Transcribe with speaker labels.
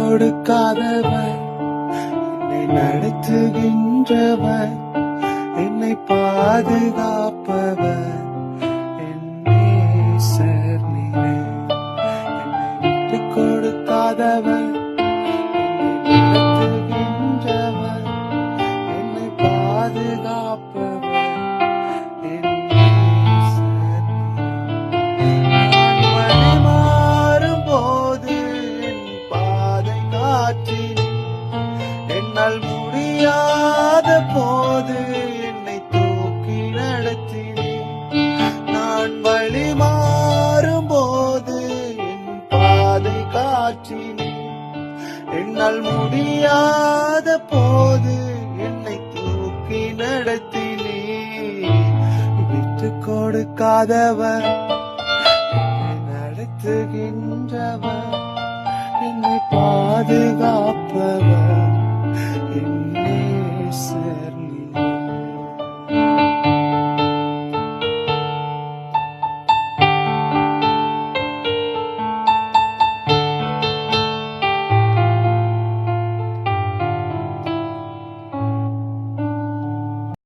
Speaker 1: கொடுக்காதவர், என்னை நடத்துகின்றவர், என்னை பாதுகாப்பவர், என் நேசர் நீரே. என்னை விட்டு கொடுக்காதவர், என்னை நடத்துகின்றவர், என்னை பாதுகாப்பவர், என் நேசர் நீரே. நான் வழி மாறும்போது என் பாதை காற்றில் என்னால் முடியாத போது என்னை தூக்கி நடத்தினேன். நான் வழி மாறும்போது என் பாதை காற்றினேன், என்னால் முடியாத போது என்னை தூக்கி நடத்தினேன். விட்டு கொடுக்காதவர், என்னை நடத்துகின்றவர், என்னை பாதுகாப்பவர்,